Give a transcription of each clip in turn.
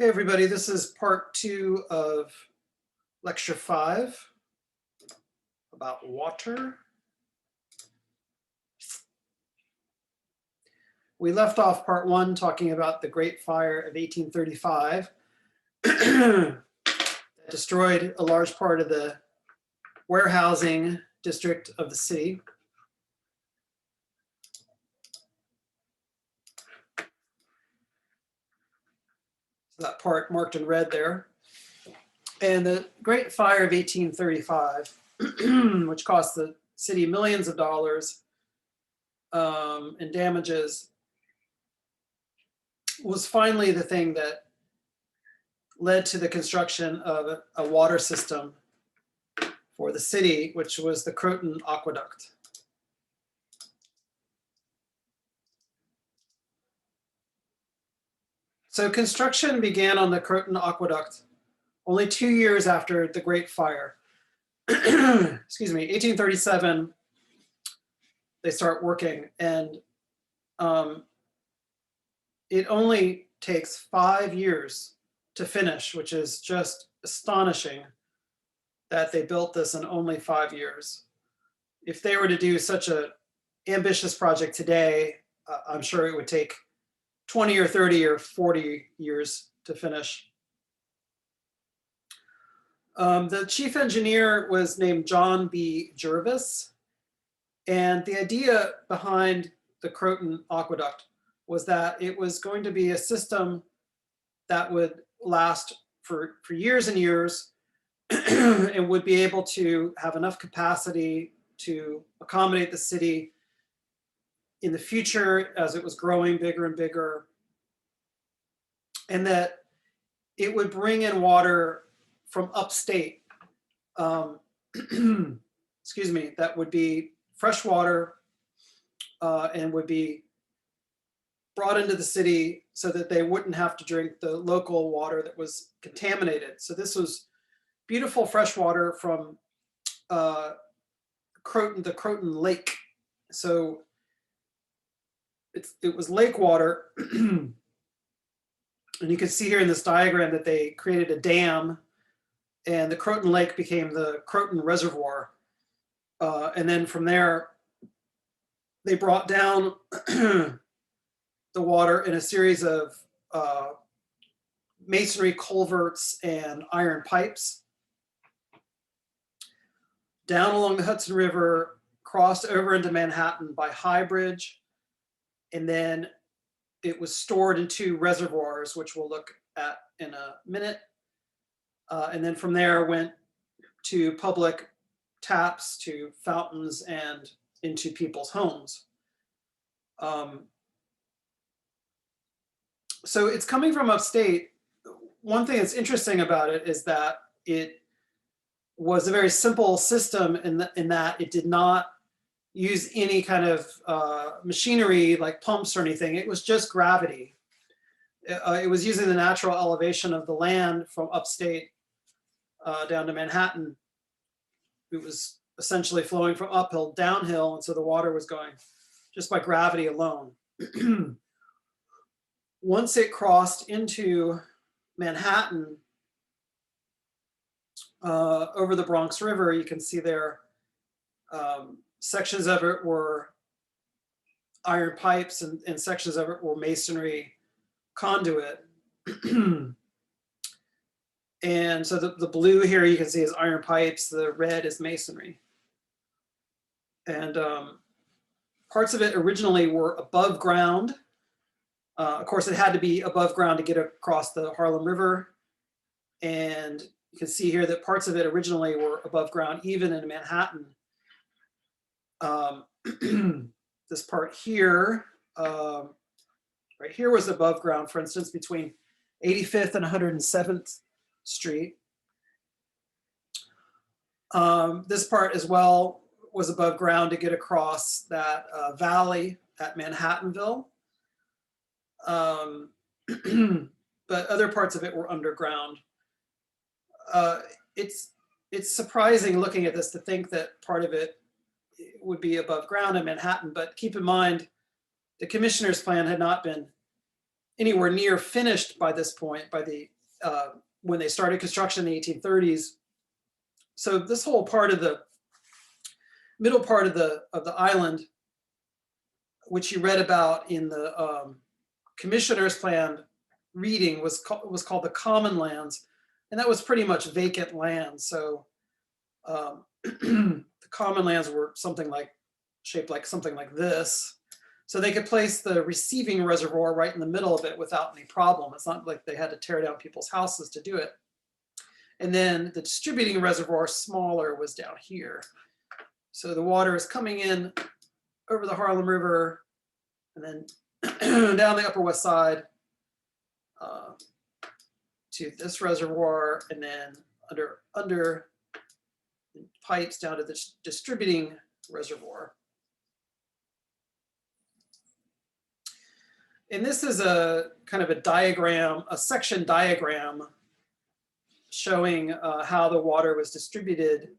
Hey everybody, this is part 2 of lecture 5 about water. We left off part 1 talking about the Great Fire of 1835 that destroyed a large part of the warehousing district of the city. So that part marked in red there. And the Great Fire of 1835, which cost the city millions of dollars in damages, was finally the thing that led to the construction of a water system for the city, which was the Croton Aqueduct. So construction began on the Croton Aqueduct only 2 years after the Great Fire. Excuse me, 1837, they start working, and it only takes 5 years to finish, which is just astonishing that they built this in only 5 years. If they were to do such an ambitious project today, I'm sure it would take 20 or 30 or 40 years to finish. The chief engineer was named John B. Jervis, and the idea behind the Croton Aqueduct was that it was going to be a system that would last for years and years and would be able to have enough capacity to accommodate the city in the future as it was growing bigger and bigger, and that it would bring in water from upstate, excuse me, that would be fresh water and would be brought into the city so that they wouldn't have to drink the local water that was contaminated. So this was beautiful fresh water from Croton, the Croton Lake. So it was lake water. And you can see here in this diagram that they created a dam, and the Croton Lake became the Croton Reservoir. And then from there, they brought down the water in a series of masonry culverts and iron pipes down along the Hudson River, crossed over into Manhattan by High Bridge, and then it was stored in 2 reservoirs, which we'll look at in a minute. And then from there went to public taps, to fountains, and into people's homes. So it's coming from upstate. One thing that's interesting about it is that it was a very simple system in that it did not use any kind of machinery like pumps or anything. It was just gravity. It was using the natural elevation of the land from upstate down to Manhattan. It was essentially flowing from uphill downhill, and so the water was going just by gravity alone. Once it crossed into Manhattan over the Bronx River, you can see there sections of it were iron pipes and sections of it were masonry conduit. And so the blue here you can see is iron pipes, the red is masonry. And parts of it originally were above ground. Of course, it had to be above ground to get across the Harlem River. And you can see here that parts of it originally were above ground, even in Manhattan. This part here, right here was above ground, for instance, between 85th and 107th Street. This part as well was above ground to get across that valley at Manhattanville. But other parts of it were underground. It's surprising looking at this to think that part of it would be above ground in Manhattan, but keep in mind the commissioner's plan had not been anywhere near finished by this point, by the when they started construction in the 1830s. So this whole part of the middle part of the island, which you read about in the commissioner's plan reading, was called the common lands, and that was pretty much vacant land. So the common lands were something like shaped like something like this. So they could place the receiving reservoir right in the middle of it without any problem. It's not like they had to tear down people's houses to do it. And then the distributing reservoir, smaller, was down here. So the water is coming in over the Harlem River and then down the Upper West Side to this reservoir, and then under pipes down to the distributing reservoir. And this is a kind of a diagram, a section diagram showing how the water was distributed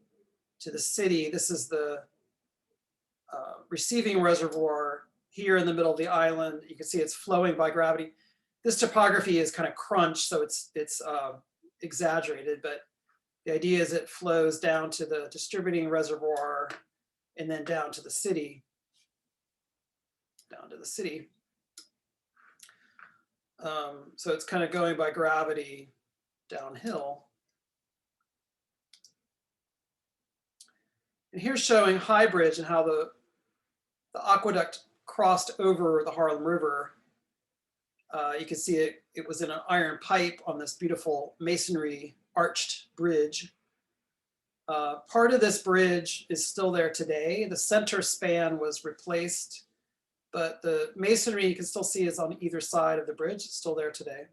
to the city. This is the receiving reservoir here in the middle of the island. You can see it's flowing by gravity. This topography is kind of crunched, so it's exaggerated, but the idea is it flows down to the distributing reservoir and then down to the city, so it's kind of going by gravity downhill. And here's showing High Bridge and how the aqueduct crossed over the Harlem River. You can see it was in an iron pipe on this beautiful masonry arched bridge. Part of this bridge is still there today. The center span was replaced, but the masonry you can still see is on either side of the bridge. It's still there today.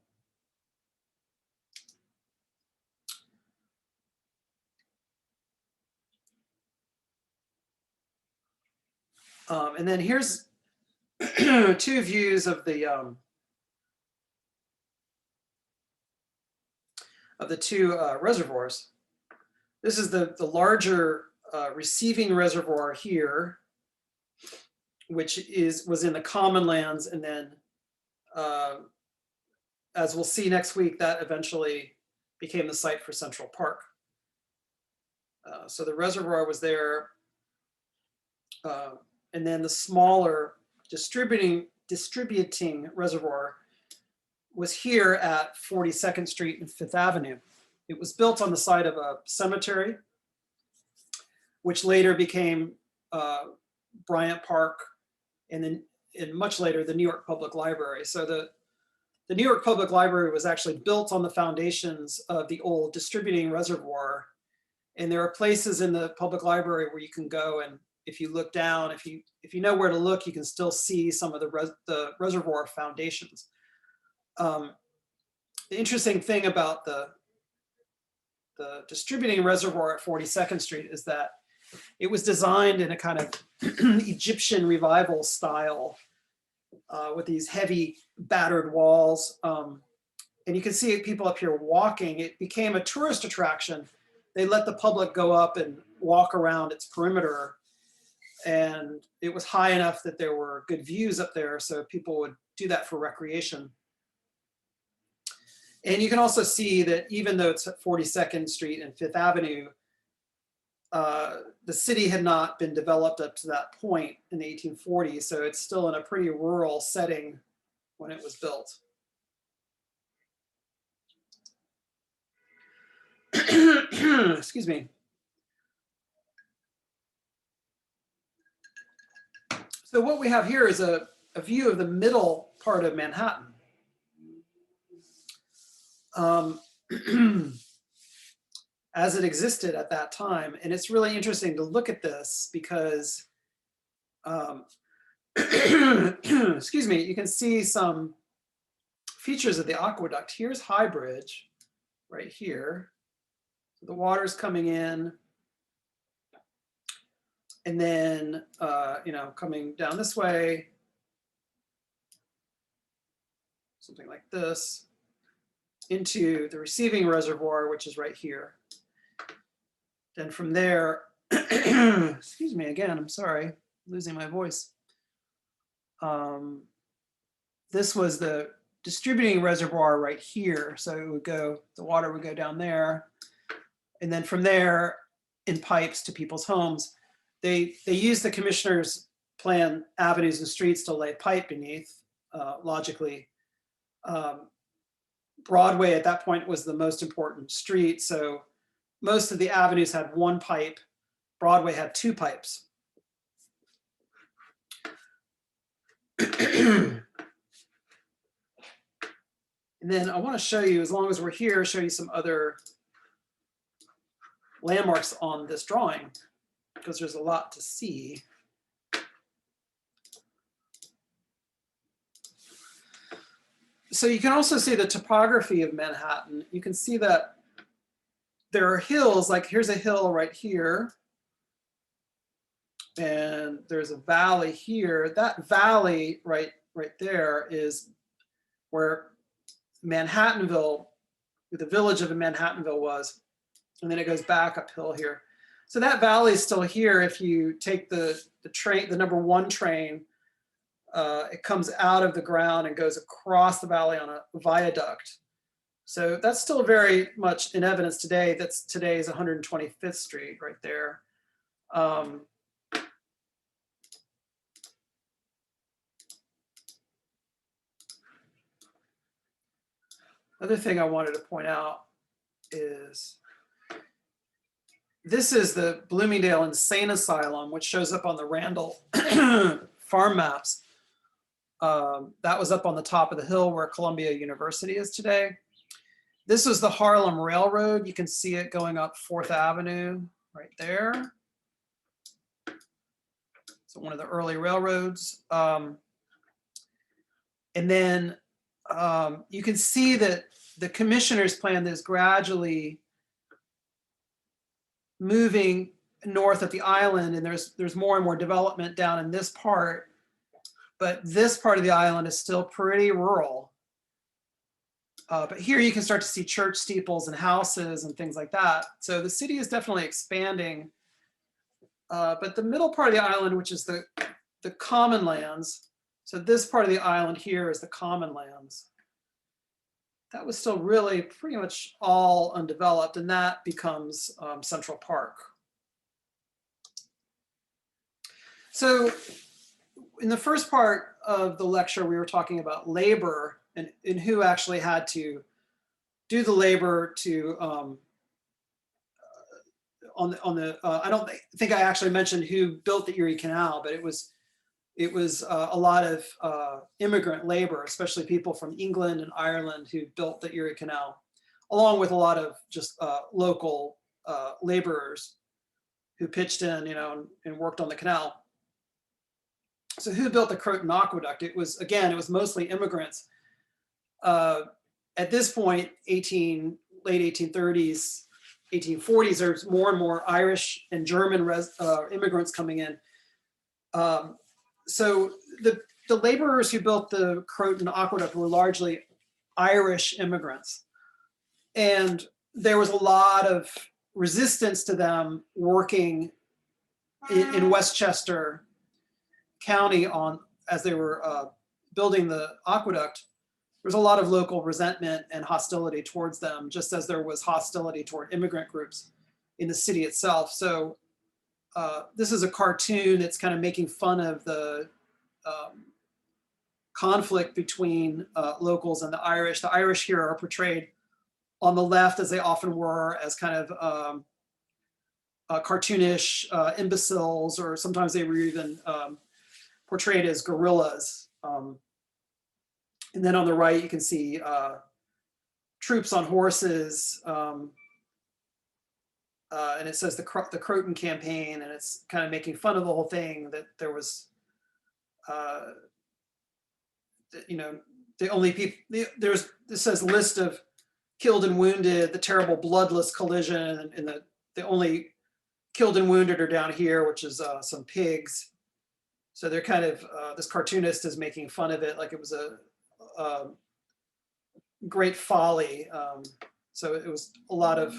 And then here's two views of the two reservoirs. This is the larger receiving reservoir here, which was in the common lands, and then as we'll see next week, that eventually became the site for Central Park. So the reservoir was there, and then the smaller distributing reservoir was here at 42nd Street and 5th Avenue. It was built on the site of a cemetery, which later became Bryant Park, and then much later the New York Public Library. So the New York Public Library was actually built on the foundations of the old distributing reservoir. And there are places in the public library where you can go, and if you look down, if you know where to look, you can still see some of the reservoir foundations. The interesting thing about the distributing reservoir at 42nd Street is that it was designed in a kind of Egyptian revival style with these heavy battered walls. And you can see people up here walking. It became a tourist attraction. They let the public go up and walk around its perimeter. And it was high enough that there were good views up there, so people would do that for recreation. And you can also see that even though it's at 42nd Street and 5th Avenue, the city had not been developed up to that point in the 1840s, so it's still in a pretty rural setting when it was built. Excuse me. So what we have here is a view of the middle part of Manhattan. As it existed at that time. And it's really interesting to look at this because, excuse me, you can see some features of the aqueduct. Here's High Bridge right here. The water's coming in. And then, coming down this way, something like this, into the receiving reservoir, which is right here. Then from there, excuse me again, I'm sorry, losing my voice. This was the distributing reservoir right here. So it would go, the water would go down there. And then from there in pipes to people's homes. They use the commissioner's plan avenues and streets to lay pipe beneath, logically. Broadway at that point was the most important street. So most of the avenues had one pipe. Broadway had two pipes. And then I want to show you, as long as we're here, show you some other landmarks on this drawing, because there's a lot to see. So you can also see the topography of Manhattan. You can see that there are hills, like here's a hill right here. And there's a valley here. That valley right there is where Manhattanville, the village of Manhattanville was. And then it goes back uphill here. So that valley is still here. If you take the train, the #1 train, it comes out of the ground and goes across the valley on a viaduct. So that's still very much in evidence today. That's today's 125th Street right there. Other thing I wanted to point out is this is the Bloomingdale Insane Asylum, which shows up on the Randall farm maps. That was up on the top of the hill where Columbia University is today. This was the Harlem Railroad. You can see it going up 4th Avenue right there. So one of the early railroads. And then you can see that the commissioner's plan is gradually moving north of the island, and there's more and more development down in this part. But this part of the island is still pretty rural. But here you can start to see church steeples and houses and things like that. So the city is definitely expanding. But the middle part of the island, which is the common lands, so this part of the island here is the common lands. That was still really pretty much all undeveloped, and that becomes Central Park. So in the first part of the lecture, we were talking about labor and who actually had to do the labor to, I don't think I actually mentioned who built the Erie Canal, but it was a lot of immigrant labor, especially people from England and Ireland who built the Erie Canal, along with a lot of just local laborers who pitched in, and worked on the canal. So who built the Croton Aqueduct? It was mostly immigrants. At this point, late 1830s, 1840s, there's more and more Irish and German immigrants coming in. So the laborers who built the Croton Aqueduct were largely Irish immigrants. And there was a lot of resistance to them working in Westchester County as they were building the aqueduct. There's a lot of local resentment and hostility towards them, just as there was hostility toward immigrant groups in the city itself. So this is a cartoon that's kind of making fun of the conflict between locals and the Irish. The Irish here are portrayed on the left, as they often were, as kind of cartoonish imbeciles, or sometimes they were even portrayed as guerrillas. And then on the right, you can see troops on horses, and it says the Croton campaign, and it's kind of making fun of the whole thing, that there was, the only people, it says list of killed and wounded, the terrible bloodless collision, and the only killed and wounded are down here, which is some pigs. So they're kind of, this cartoonist is making fun of it like it was a great folly. So it was a lot of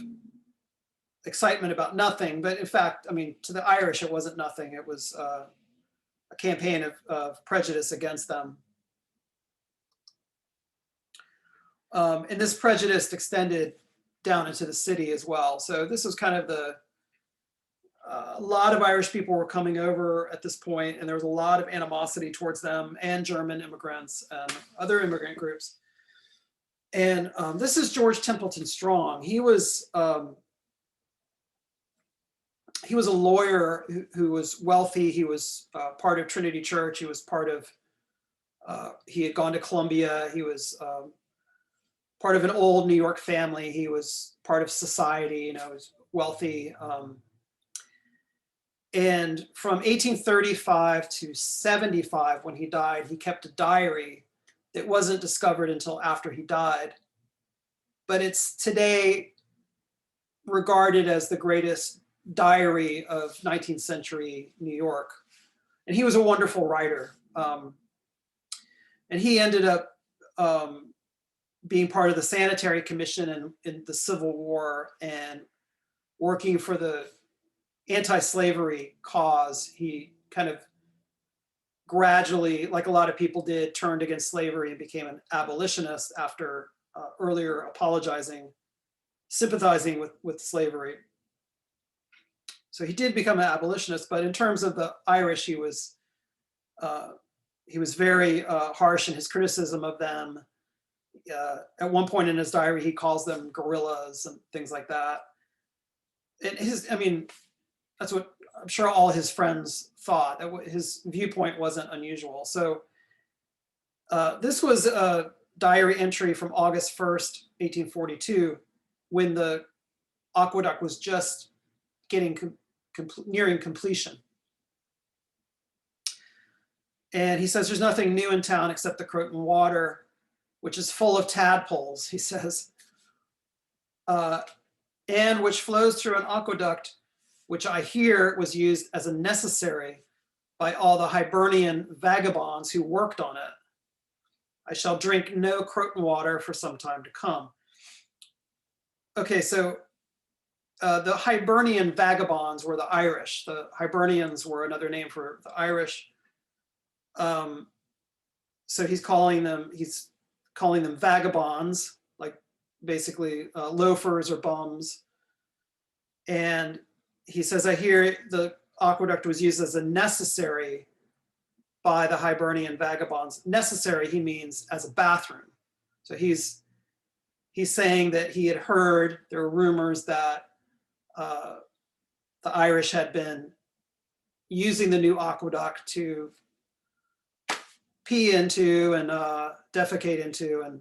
excitement about nothing, but in fact, I mean, to the Irish, it wasn't nothing. It was a campaign of prejudice against them. And this prejudice extended down into the city as well. So this was kind of a lot of Irish people were coming over at this point, and there was a lot of animosity towards them and German immigrants and other immigrant groups. And this is George Templeton Strong. He was a lawyer who was wealthy. He was part of Trinity Church. He was part of, he had gone to Columbia. He was part of an old New York family. He was part of society, you know, he was wealthy. And from 1835 to 75, when he died, he kept a diary that wasn't discovered until after he died. But it's today regarded as the greatest diary of 19th century New York. And he was a wonderful writer. And he ended up being part of the Sanitary Commission in the Civil War and working for the anti-slavery cause. He kind of gradually, like a lot of people did, turned against slavery and became an abolitionist after earlier sympathizing with slavery. So he did become an abolitionist, but in terms of the Irish, he was very harsh in his criticism of them. At one point in his diary, he calls them guerrillas and things like that. And that's what I'm sure all his friends thought. That his viewpoint wasn't unusual. So this was a diary entry from August 1st, 1842, when the aqueduct was just nearing completion. And he says there's nothing new in town except the Croton water, which is full of tadpoles, he says, and which flows through an aqueduct, which I hear was used as a necessary by all the Hibernian vagabonds who worked on it. I shall drink no Croton water for some time to come. Okay, so the Hibernian vagabonds were the Irish. The Hibernians were another name for the Irish. So he's calling them vagabonds, like basically loafers or bums. And he says, I hear the aqueduct was used as a necessary by the Hibernian vagabonds. Necessary, he means as a bathroom. So he's saying that he had heard, there were rumors that the Irish had been using the new aqueduct to pee into and defecate into, and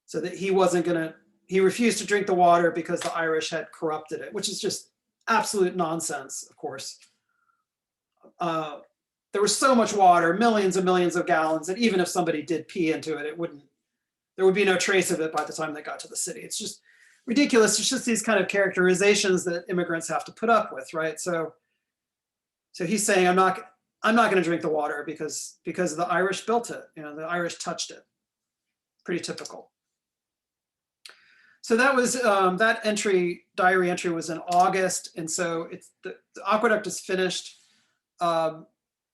so that he refused to drink the water because the Irish had corrupted it, which is just absolute nonsense, of course. There was so much water, millions and millions of gallons, that even if somebody did pee into it, there would be no trace of it by the time they got to the city. It's just ridiculous. It's just these kind of characterizations that immigrants have to put up with, right? So he's saying, I'm not going to drink the water because the Irish built it. You know, the Irish touched it. Pretty typical. So that was that diary entry was in August, and so the aqueduct is finished.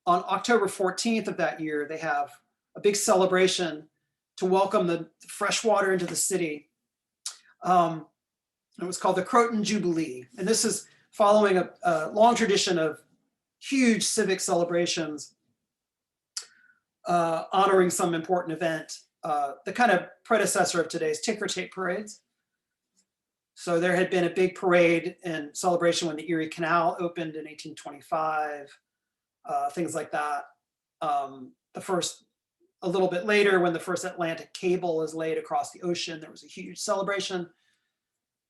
On October 14th of that year, they have a big celebration to welcome the fresh water into the city. It was called the Croton Jubilee, and this is following a long tradition of huge civic celebrations honoring some important event, the kind of predecessor of today's ticker tape parades. So there had been a big parade and celebration when the Erie Canal opened in 1825, things like that. A little bit later, when the first Atlantic cable is laid across the ocean, there was a huge celebration.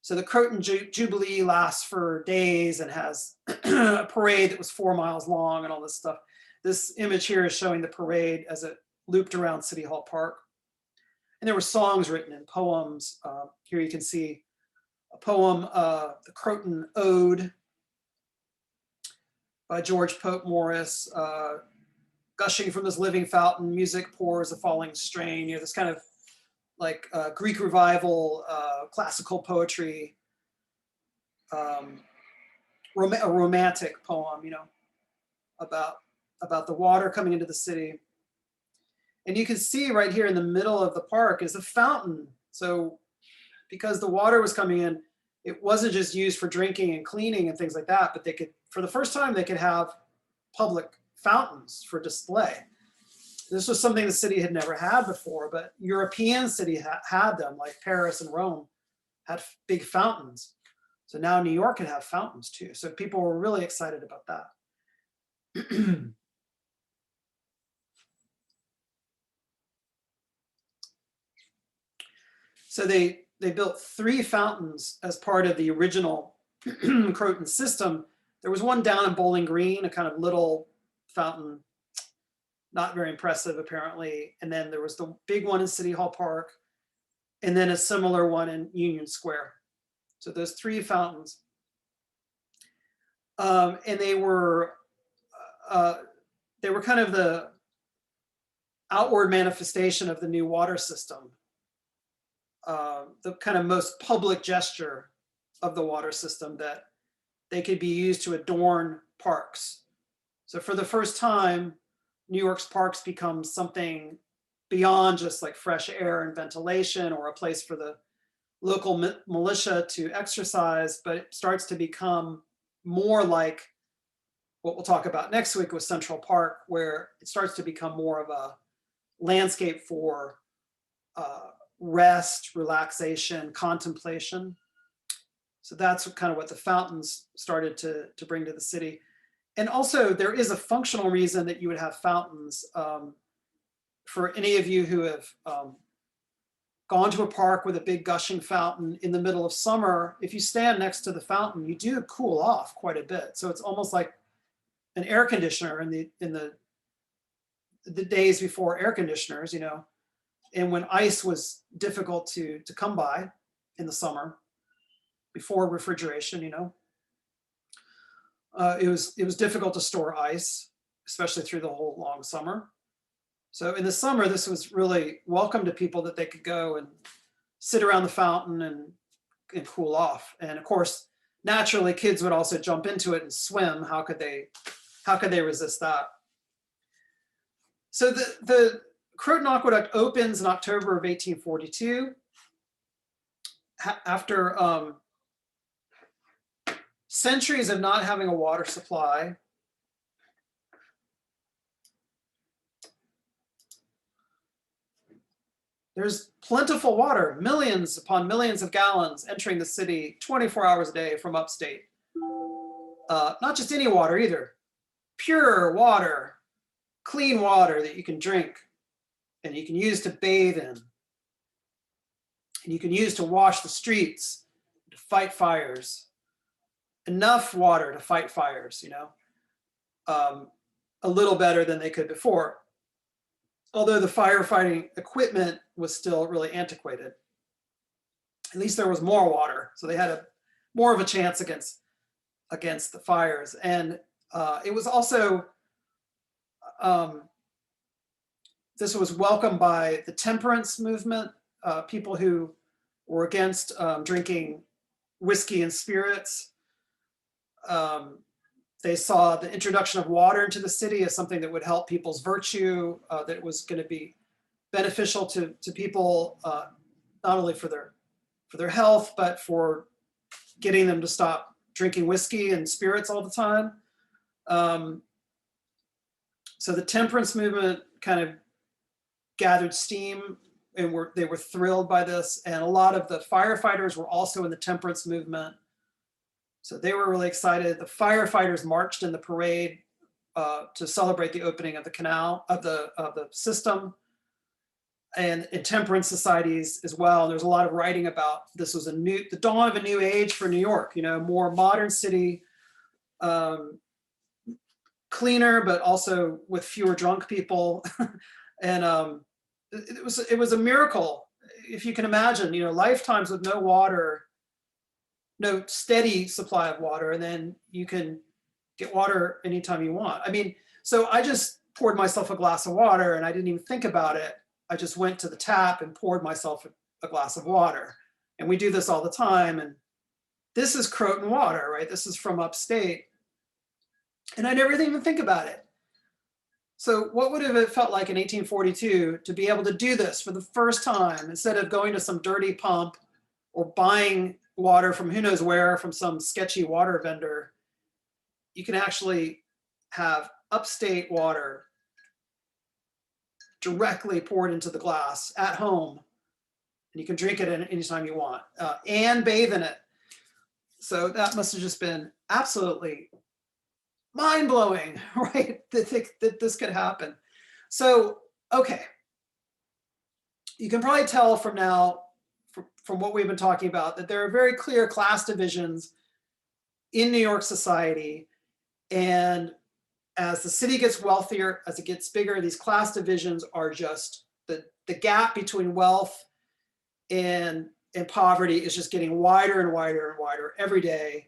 So the Croton Jubilee lasts for days and has a parade that was 4 miles long and all this stuff. This image here is showing the parade as it looped around City Hall Park. And there were songs written and poems. Here you can see a poem, the Croton Ode by George Pope Morris. Gushing from this living fountain, music pours a falling strain. You know, this kind of like Greek revival, classical poetry, a romantic poem, you know, about the water coming into the city. And you can see right here in the middle of the park is a fountain. So because the water was coming in, it wasn't just used for drinking and cleaning and things like that, but they could, for the first time, they could have public fountains for display. This was something the city had never had before, but European city had them, like Paris and Rome had big fountains. So now New York can have fountains too. So people were really excited about that. So they built 3 fountains as part of the original Croton system. There was one down in Bowling Green, a kind of little fountain, not very impressive apparently. And then there was the big one in City Hall Park, and then a similar one in Union Square. So those 3 fountains. And they were kind of the outward manifestation of the new water system. The kind of most public gesture of the water system, that they could be used to adorn parks. So for the first time, New York's parks become something beyond just like fresh air and ventilation or a place for the local militia to exercise, but it starts to become more like what we'll talk about next week with Central Park, where it starts to become more of a landscape for rest, relaxation, contemplation. So that's kind of what the fountains started to bring to the city. And also there is a functional reason that you would have fountains. For any of you who have gone to a park with a big gushing fountain in the middle of summer, if you stand next to the fountain, you do cool off quite a bit. So it's almost like an air conditioner in the days before air conditioners, you know, and when ice was difficult to come by in the summer, before refrigeration, you know, it was difficult to store ice, especially through the whole long summer. So in the summer, this was really welcome to people, that they could go and sit around the fountain and cool off. And of course, naturally, kids would also jump into it and swim. How could they resist that? So the Croton Aqueduct opens in October of 1842. After centuries of not having a water supply, there's plentiful water, millions upon millions of gallons entering the city 24 hours a day from upstate. Not just any water either, pure water, clean water that you can drink and you can use to bathe in. And you can use to wash the streets, to fight fires. Enough water to fight fires, you know, a little better than they could before. Although the firefighting equipment was still really antiquated. At least there was more water, so they had more of a chance against the fires. And it was also, this was welcomed by the temperance movement, people who were against drinking whiskey and spirits. They saw the introduction of water into the city as something that would help people's virtue, that it was going to be beneficial to people, not only for their health, but for getting them to stop drinking whiskey and spirits all the time. So the temperance movement kind of gathered steam, and they were thrilled by this. And a lot of the firefighters were also in the temperance movement. So they were really excited. The firefighters marched in the parade to celebrate the opening of the canal, of the system, and in temperance societies as well. There's a lot of writing about this was the dawn of a new age for New York, you know, more modern city, cleaner, but also with fewer drunk people. And it was a miracle, if you can imagine, you know, lifetimes with no water, no steady supply of water, and then you can get water anytime you want. I mean, so I just poured myself a glass of water and I didn't even think about it. I just went to the tap and poured myself a glass of water. And we do this all the time. And this is Croton water, right? This is from upstate. And I never even think about it. So what would have it felt like in 1842 to be able to do this for the first time, instead of going to some dirty pump or buying water from who knows where, from some sketchy water vendor? You can actually have upstate water directly poured into the glass at home, and you can drink it anytime you want, and bathe in it. So that must have just been absolutely mind-blowing, right? That this could happen. So, okay, you can probably tell from now, from what we've been talking about, that there are very clear class divisions in New York society. And as the city gets wealthier, as it gets bigger, these class divisions are just, the gap between wealth and poverty is just getting wider and wider and wider every day.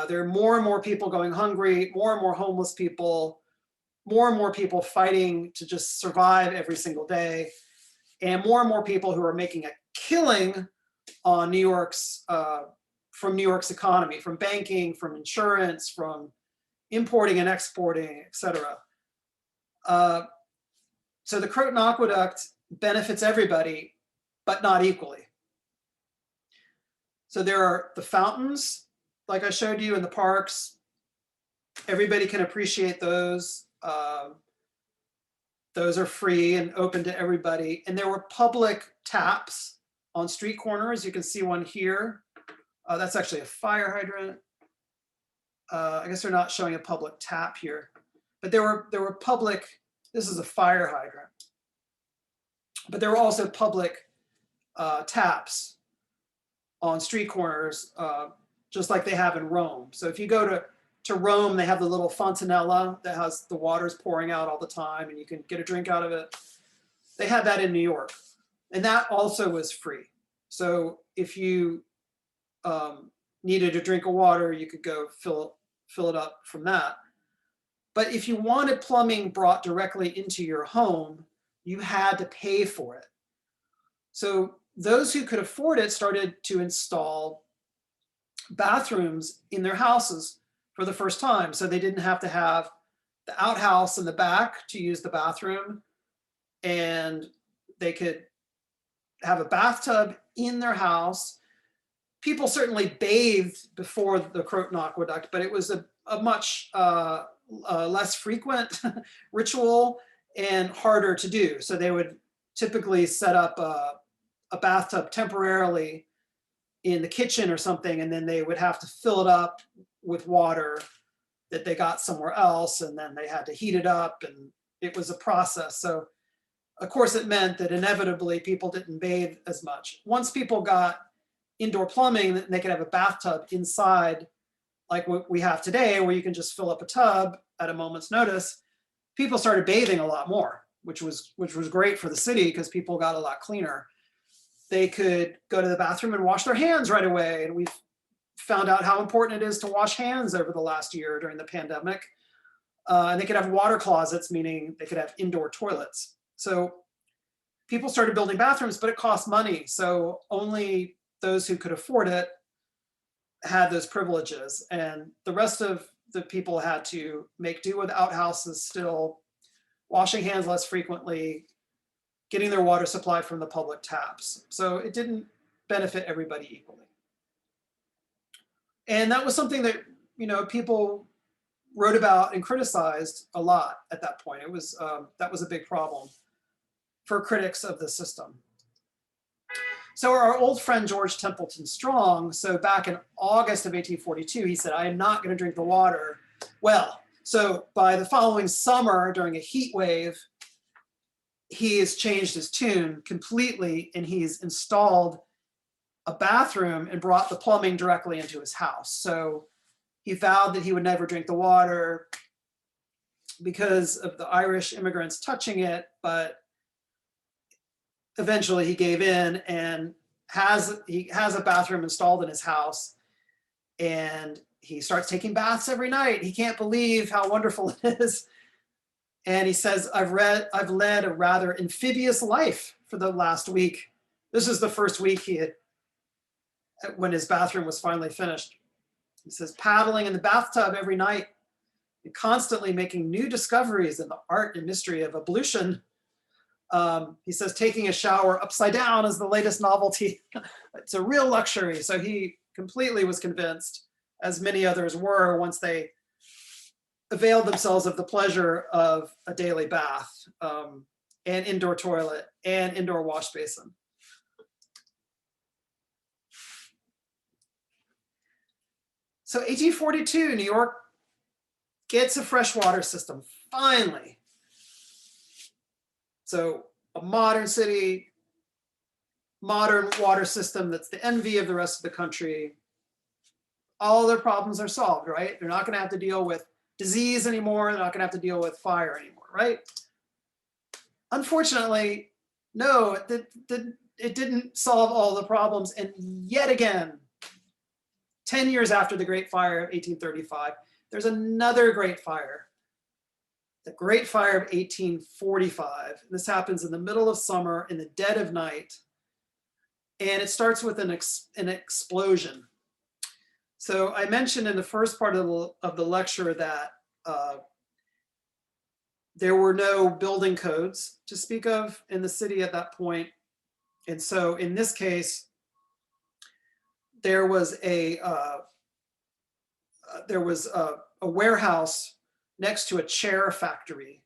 There are more and more people going hungry, more and more homeless people, more and more people fighting to just survive every single day, and more people who are making a killing on New York's, from New York's economy, from banking, from insurance, from importing and exporting, et cetera. So the Croton Aqueduct benefits everybody, but not equally. So there are the fountains, like I showed you, in the parks. Everybody can appreciate those. Those are free and open to everybody. And there were public taps on street corners. You can see one here. That's actually a fire hydrant. I guess they're not showing a public tap here, but there were public, this is a fire hydrant, but there were also public taps on street corners, just like they have in Rome. So if you go to Rome, they have the little fontanella that has the water's pouring out all the time and you can get a drink out of it. They had that in New York, and that also was free. So if you needed a drink of water, you could go fill it up from that. But if you wanted plumbing brought directly into your home, you had to pay for it. So those who could afford it started to install bathrooms in their houses for the first time. So they didn't have to have the outhouse in the back to use the bathroom, and they could have a bathtub in their house. People certainly bathed before the Croton Aqueduct, but it was a much less frequent ritual and harder to do. So they would typically set up a bathtub temporarily in the kitchen or something, and then they would have to fill it up with water that they got somewhere else, and then they had to heat it up, and it was a process. So of course it meant that inevitably people didn't bathe as much. Once people got indoor plumbing, they could have a bathtub inside, like what we have today, where you can just fill up a tub at a moment's notice. People started bathing a lot more, which was great for the city because people got a lot cleaner. They could go to the bathroom and wash their hands right away. And we've found out how important it is to wash hands over the last year during the pandemic. And they could have water closets, meaning they could have indoor toilets. So people started building bathrooms, but it cost money. So only those who could afford it had those privileges. And the rest of the people had to make do with outhouses still, washing hands less frequently, getting their water supply from the public taps. So it didn't benefit everybody equally. And that was something that, people wrote about and criticized a lot at that point. It was, that was a big problem for critics of the system. So our old friend George Templeton Strong, so back in August of 1842, he said, "I am not going to drink the water." Well, so by the following summer, during a heat wave, he has changed his tune completely, and he's installed a bathroom and brought the plumbing directly into his house. So he vowed that he would never drink the water because of the Irish immigrants touching it, but eventually he gave in and he has a bathroom installed in his house, and he starts taking baths every night. He can't believe how wonderful it is. And he says, I've led a rather amphibious life for the last week. This is the first week when his bathroom was finally finished. He says, paddling in the bathtub every night, and constantly making new discoveries in the art and mystery of ablution. He says taking a shower upside down is the latest novelty. It's a real luxury. So he completely was convinced, as many others were once they availed themselves of the pleasure of a daily bath, and indoor toilet and indoor wash basin. So 1842, New York gets a freshwater system, finally. So a modern city, modern water system that's the envy of the rest of the country. All their problems are solved, right? They're not going to have to deal with disease anymore. They're not going to have to deal with fire anymore, right? Unfortunately, no, it didn't solve all the problems. And yet again, 10 years after the Great Fire of 1835, there's another Great Fire, the Great Fire of 1845. This happens in the middle of summer, in the dead of night, and it starts with an explosion. So I mentioned in the first part of the lecture that there were no building codes to speak of in the city at that point. And so in this case, there was a warehouse next to a chair factory.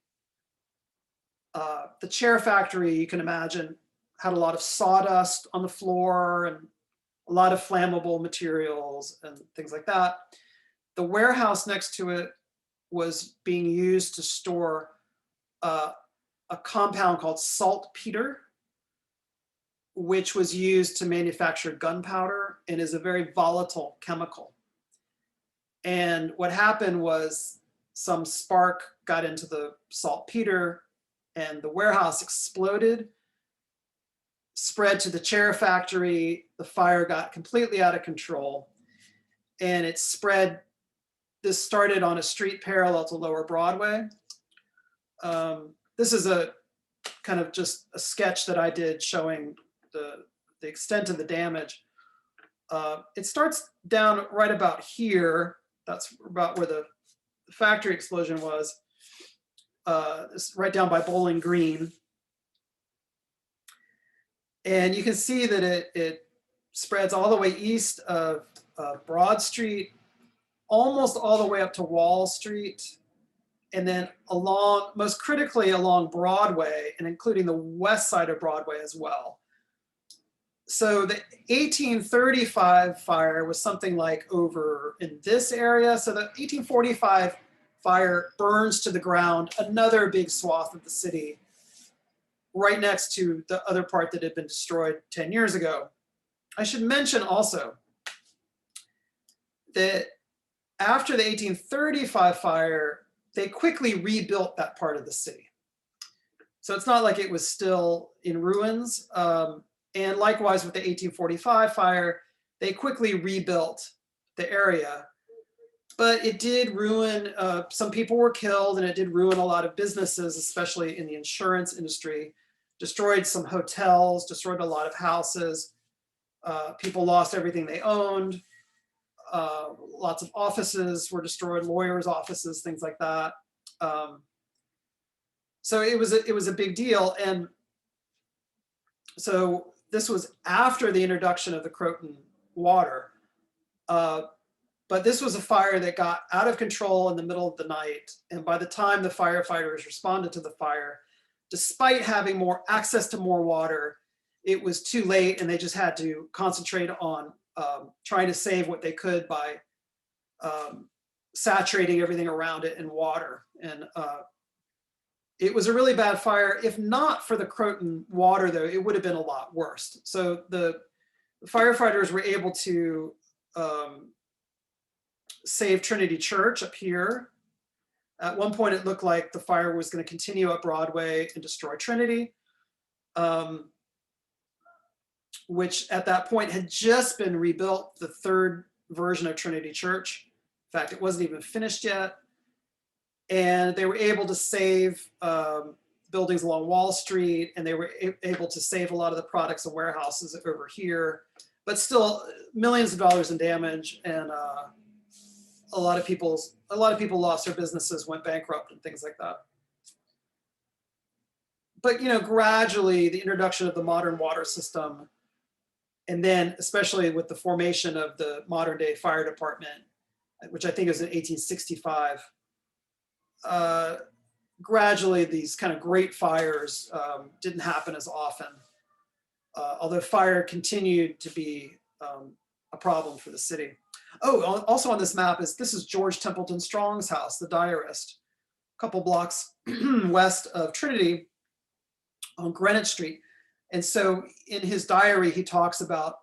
The chair factory, you can imagine, had a lot of sawdust on the floor and a lot of flammable materials and things like that. The warehouse next to it was being used to store a compound called saltpeter, which was used to manufacture gunpowder and is a very volatile chemical. And what happened was some spark got into the saltpeter and the warehouse exploded, spread to the chair factory. The fire got completely out of control and it spread. This started on a street parallel to Lower Broadway. This is a kind of just a sketch that I did showing the extent of the damage. It starts down right about here. That's about where the factory explosion was. It's right down by Bowling Green. And you can see that it spreads all the way east of Broad Street, almost all the way up to Wall Street, and then along, most critically along Broadway, and including the west side of Broadway as well. So the 1835 fire was something like over in this area. So the 1845 fire burns to the ground another big swath of the city, right next to the other part that had been destroyed 10 years ago. I should mention also that after the 1835 fire, they quickly rebuilt that part of the city. So it's not like it was still in ruins. And likewise with the 1845 fire, they quickly rebuilt the area. But it did ruin, some people were killed, and it did ruin a lot of businesses, especially in the insurance industry. Destroyed some hotels, destroyed a lot of houses. People lost everything they owned. Lots of offices were destroyed, lawyers' offices, things like that. So it was a big deal. And so this was after the introduction of the Croton water. But this was a fire that got out of control in the middle of the night. And by the time the firefighters responded to the fire, despite having more access to more water, it was too late, and they just had to concentrate on trying to save what they could by saturating everything around it in water. And it was a really bad fire. If not for the Croton water, though, it would have been a lot worse. So the firefighters were able to save Trinity Church up here. At one point, it looked like the fire was going to continue up Broadway and destroy Trinity, which at that point had just been rebuilt, the third version of Trinity Church. In fact, it wasn't even finished yet. And they were able to save buildings along Wall Street, and they were able to save a lot of the products and warehouses over here, but still millions of dollars in damage and a lot of people lost their businesses, went bankrupt, and things like that. But gradually the introduction of the modern water system, and then especially with the formation of the modern day fire department, which I think is in 1865, gradually these kind of great fires didn't happen as often, although fire continued to be a problem for the city. Oh, also on this map this is George Templeton Strong's house, the diarist, a couple blocks west of Trinity on Greenwich Street. And so in his diary, he talks about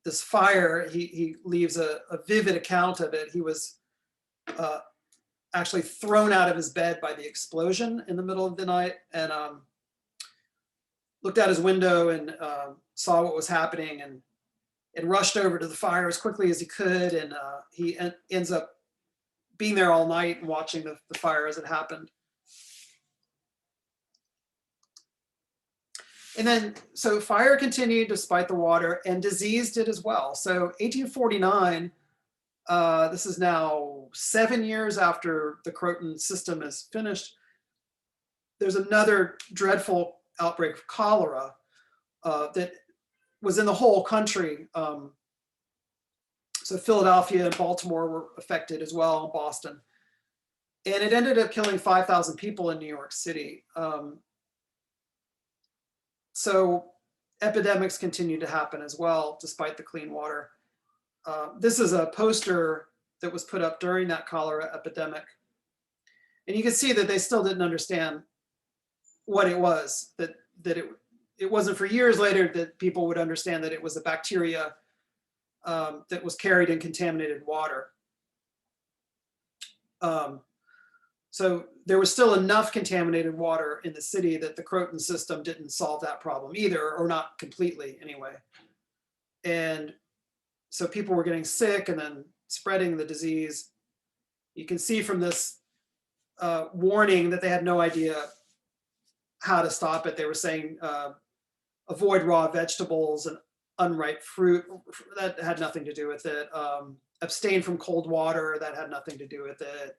this fire. He leaves a vivid account of it. He was actually thrown out of his bed by the explosion in the middle of the night, and looked out his window and saw what was happening, and rushed over to the fire as quickly as he could. And he ends up being there all night and watching the fire as it happened. And then, so fire continued despite the water, and disease did as well. So 1849, this is now 7 years after the Croton system is finished, there's another dreadful outbreak of cholera that was in the whole country. So Philadelphia and Baltimore were affected as well, and Boston. And it ended up killing 5,000 people in New York City. So epidemics continue to happen as well, despite the clean water. This is a poster that was put up during that cholera epidemic. And you can see that they still didn't understand what it was, that it wasn't for years later that people would understand that it was a bacteria that was carried in contaminated water. So there was still enough contaminated water in the city that the Croton system didn't solve that problem either, or not completely anyway. And so people were getting sick and then spreading the disease. You can see from this warning that they had no idea how to stop it. They were saying avoid raw vegetables and unripe fruit. That had nothing to do with it. Abstain from cold water. That had nothing to do with it.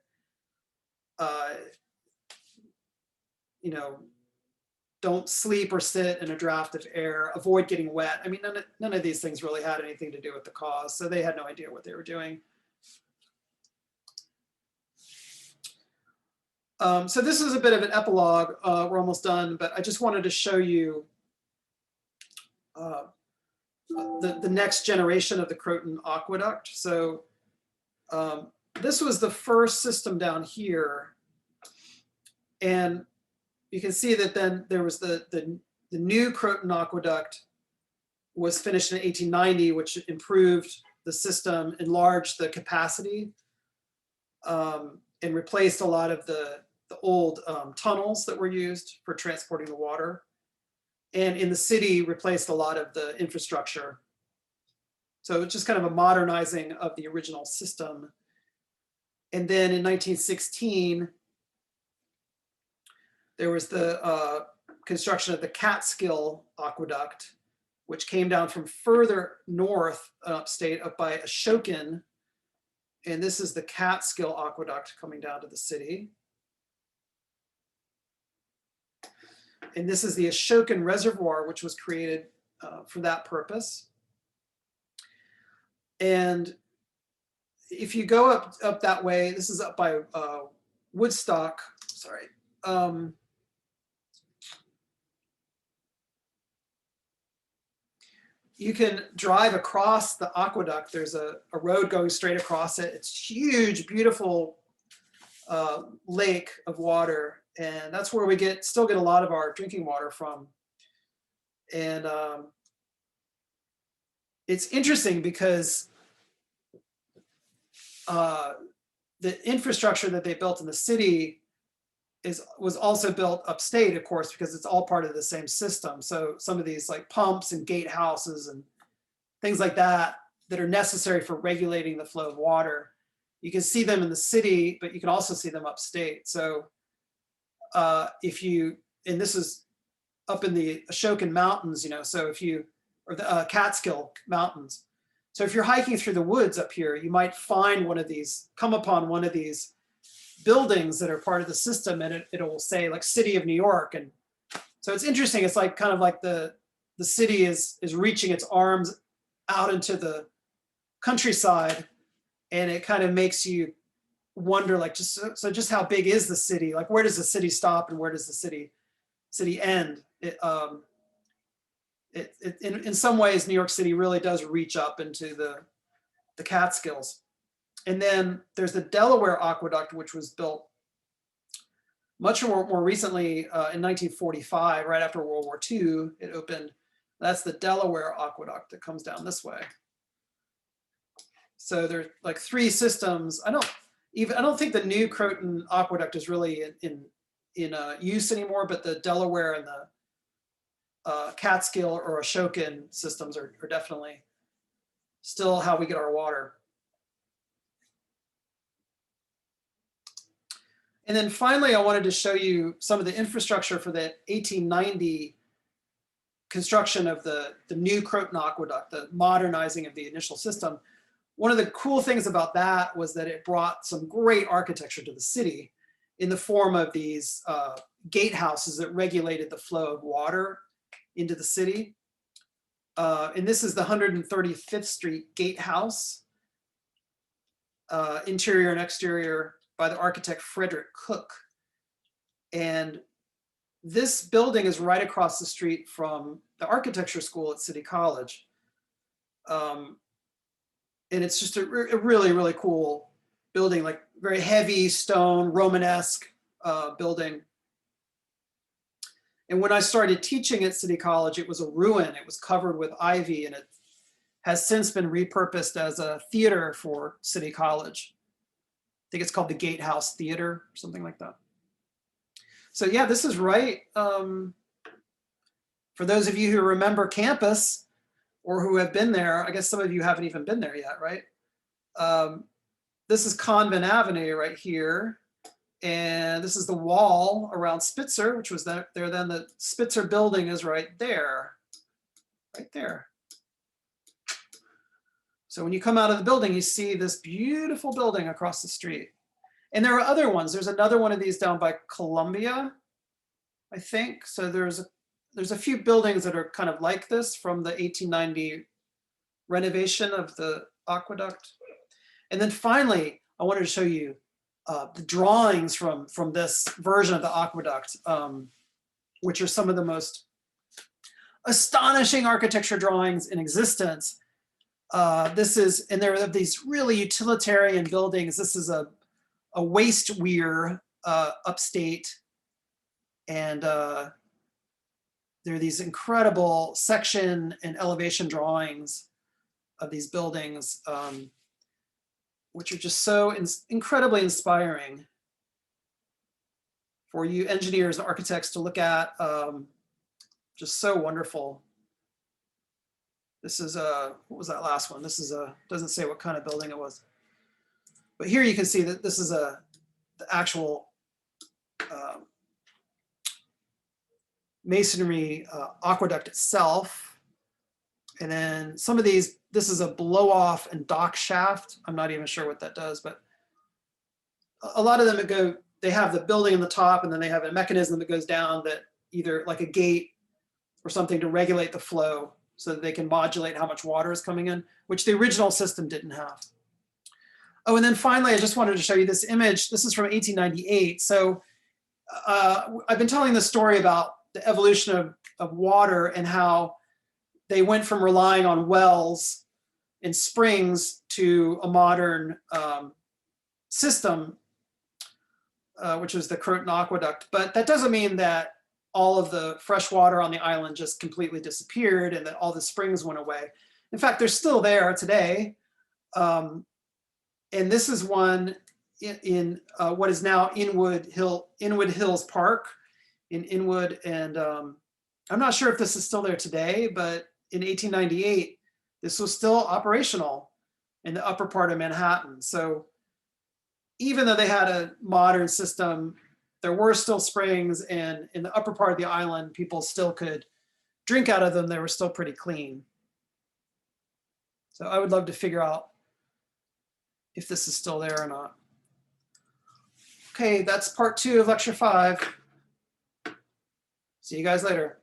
Don't sleep or sit in a draft of air. Avoid getting wet. I mean, none of these things really had anything to do with the cause, so they had no idea what they were doing. So this is a bit of an epilogue. We're almost done, but I just wanted to show you the next generation of the Croton Aqueduct. So this was the first system down here, and you can see that then there was the new Croton Aqueduct was finished in 1890, which improved the system, enlarged the capacity, and replaced a lot of the old tunnels that were used for transporting the water. And in the city, replaced a lot of the infrastructure. So it's just kind of a modernizing of the original system. And then in 1916, there was the construction of the Catskill Aqueduct, which came down from further north upstate, up by Ashokan. And this is the Catskill Aqueduct coming down to the city. And this is the Ashokan Reservoir, which was created for that purpose. And if you go up that way, this is up by Woodstock, sorry. You can drive across the aqueduct. There's a road going straight across it. It's huge, beautiful lake of water. And that's where we still get a lot of our drinking water from. And it's interesting because the infrastructure that they built in the city was also built upstate, of course, because it's all part of the same system. So some of these like pumps and gatehouses and things like that are necessary for regulating the flow of water. You can see them in the city, but you can also see them upstate. So and this is up in the Ashokan Mountains, so or the Catskill Mountains. So if you're hiking through the woods up here, you might find one of these, come upon one of these buildings that are part of the system, and it will say like City of New York. And so it's interesting. It's like kind of like the city is reaching its arms out into the countryside, and it kind of makes you wonder, like, just how big is the city? Like, where does the city stop and where does the city end? In some ways, New York City really does reach up into the Catskills. And then there's the Delaware Aqueduct, which was built much more recently in 1945, right after World War II. It opened. That's the Delaware Aqueduct that comes down this way. So there's like 3 systems. I don't think the new Croton Aqueduct is really in use anymore, but the Delaware and the Catskill or Ashokan systems are definitely still how we get our water. And then finally, I wanted to show you some of the infrastructure for the 1890 construction of the new Croton Aqueduct, the modernizing of the initial system. One of the cool things about that was that it brought some great architecture to the city in the form of these gatehouses that regulated the flow of water into the city. And this is the 135th Street Gatehouse, interior and exterior, by the architect Frederick Cook. And this building is right across the street from the architecture school at City College. And it's just a really, really cool building, like very heavy stone, Romanesque building. And when I started teaching at City College, it was a ruin. It was covered with ivy, and it has since been repurposed as a theater for City College. I think it's called the Gatehouse Theater or something like that. So yeah, this is right. For those of you who remember campus or who have been there, I guess some of you haven't even been there yet, right? This is Convent Avenue right here. And this is the wall around Spitzer, which was there then. The Spitzer building is right there, right there. So when you come out of the building, you see this beautiful building across the street. And there are other ones. There's another one of these down by Columbia, I think. So there's a few buildings that are kind of like this from the 1890 renovation of the aqueduct. And then finally, I wanted to show you the drawings from this version of the aqueduct, which are some of the most astonishing architecture drawings in existence. And there are these really utilitarian buildings. This is a waste weir upstate, and there are these incredible section and elevation drawings of these buildings, which are just so incredibly inspiring for you engineers and architects to look at. Just so wonderful. This is what was that last one? This is doesn't say what kind of building it was. But here you can see that this is the actual masonry aqueduct itself. And then some of these, this is a blow off and dock shaft. I'm not even sure what that does, but a lot of them they have the building on the top, and then they have a mechanism that goes down that either like a gate or something to regulate the flow so that they can modulate how much water is coming in, which the original system didn't have. Oh, and then finally, I just wanted to show you this image. This is from 1898. So I've been telling the story about the evolution of water and how they went from relying on wells and springs to a modern system, which was the Croton Aqueduct. But that doesn't mean that all of the fresh water on the island just completely disappeared and that all the springs went away. In fact, they're still there today. And this is one in what is now Inwood Hills Park in Inwood. And I'm not sure if this is still there today, but in 1898, this was still operational in the upper part of Manhattan. So even though they had a modern system, there were still springs, and in the upper part of the island, people still could drink out of them. They were still pretty clean. So I would love to figure out if this is still there or not. Okay, that's part 2 of lecture 5. See you guys later.